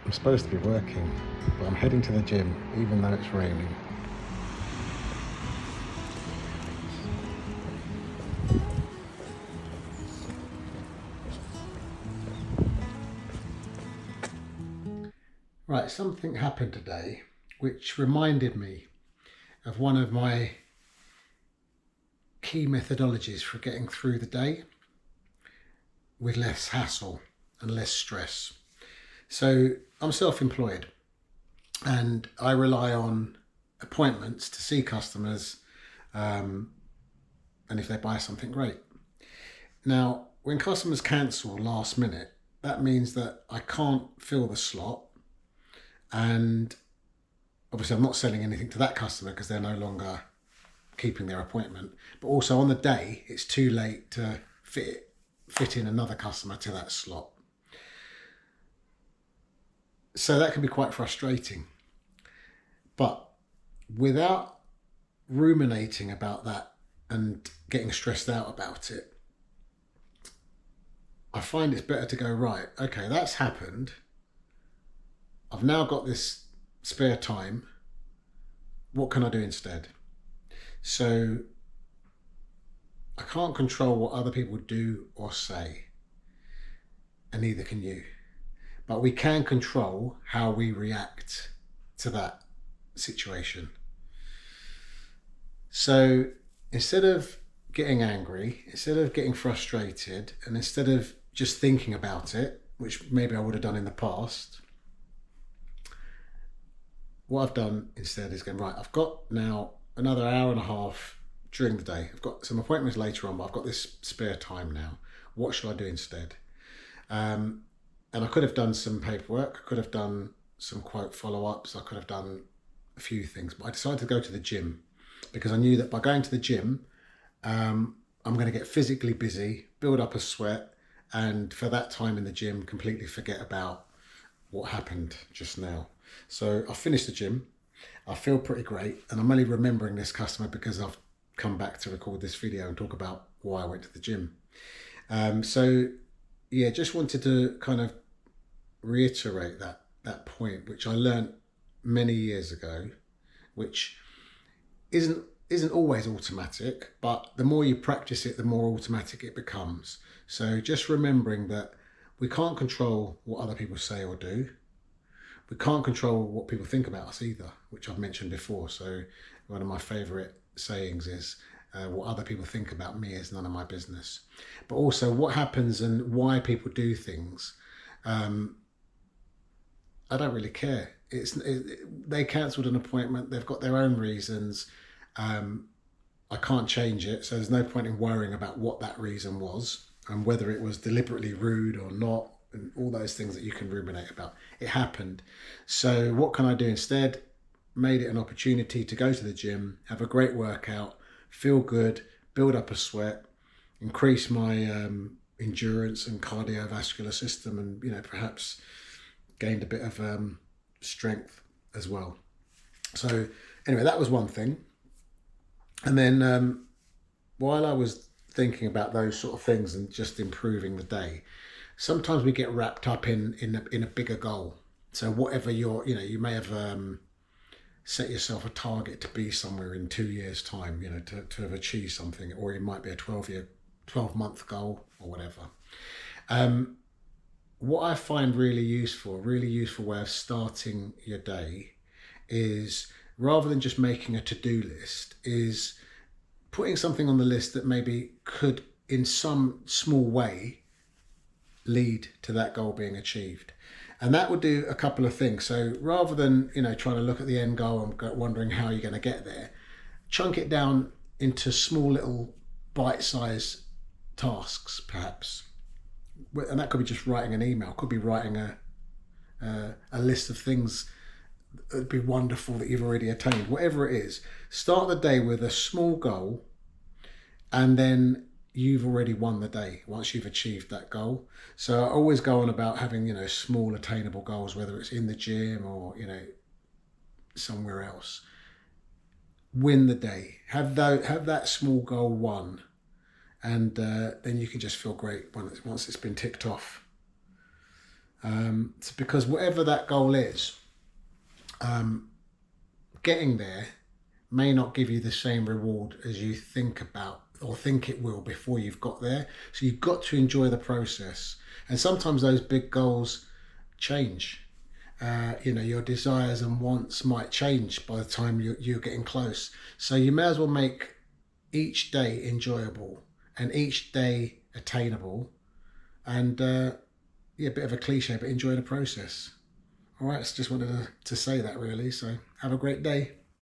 I'm supposed to be working, but I'm heading to the gym even though it's raining. Right, something happened today which reminded me of one of my key methodologies for getting through the day with less hassle and less stress. So I'm self-employed and I rely on appointments to see customers, and if they buy something, great. Now, when customers cancel last minute, that means that I can't fill the slot, and obviously I'm not selling anything to that customer because they're no longer keeping their appointment. But also on the day, it's too late to fit in another customer to that slot. So that can be quite frustrating. But without ruminating about that and getting stressed out about it, I find it's better to go, right, okay, that's happened. I've now got this spare time. What can I do instead? So I can't control what other people do or say, and neither can you. But we can control how we react to that situation. So instead of getting angry, instead of getting frustrated, and instead of just thinking about it, which maybe I would have done in the past, what I've done instead is going, right, I've got now another hour and a half during the day. I've got some appointments later on, but I've got this spare time now. What should I do instead? And I could have done some paperwork. I could have done some quote follow-ups. I could have done a few things, but I decided to go to the gym because I knew that by going to the gym, I'm going to get physically busy, build up a sweat, and for that time in the gym, completely forget about what happened just now. So I finished the gym. I feel pretty great, and I'm only remembering this customer because I've come back to record this video and talk about why I went to the gym. So yeah, just wanted to kind of reiterate that point, which I learned many years ago, which isn't always automatic, but the more you practice it, the more automatic it becomes. So just remembering that we can't control what other people say or do. We can't control what people think about us either, which I've mentioned before. So one of my favorite sayings is, what other people think about me is none of my business. But also what happens and why people do things, I don't really care. They cancelled an appointment. They've got their own reasons. I can't change it. So there's no point in worrying about what that reason was and whether it was deliberately rude or not, and all those things that you can ruminate about. It happened. So what can I do instead? Made it an opportunity to go to the gym, have a great workout, feel good, build up a sweat, increase my endurance and cardiovascular system, and perhaps gained a bit of strength as well. So anyway, that was one thing. And then while I was thinking about those sort of things and just improving the day, sometimes we get wrapped up in a bigger goal. So whatever you may have set yourself a target to be somewhere in 2 years' time, to have achieved something, or it might be a 12-month goal or whatever. What I find really useful way of starting your day is, rather than just making a to-do list, is putting something on the list that maybe could in some small way lead to that goal being achieved. And that would do a couple of things. So rather than trying to look at the end goal and wondering how you're going to get there, chunk it down into small little bite-sized tasks, perhaps. And that could be just writing an email, could be writing a list of things that would be wonderful that you've already attained. Whatever it is, start the day with a small goal, and then you've already won the day once you've achieved that goal. So I always go on about having small attainable goals, whether it's in the gym or somewhere else. Win the day. Have that small goal won, and then you can just feel great once it's been ticked off. It's because whatever that goal is, getting there may not give you the same reward as you think about or think it will before you've got there. So you've got to enjoy the process. And sometimes those big goals change. Your desires and wants might change by the time you're getting close. So you may as well make each day enjoyable and each day attainable. And yeah, a bit of a cliche, but enjoy the process. All right, so just wanted to say that really. So have a great day.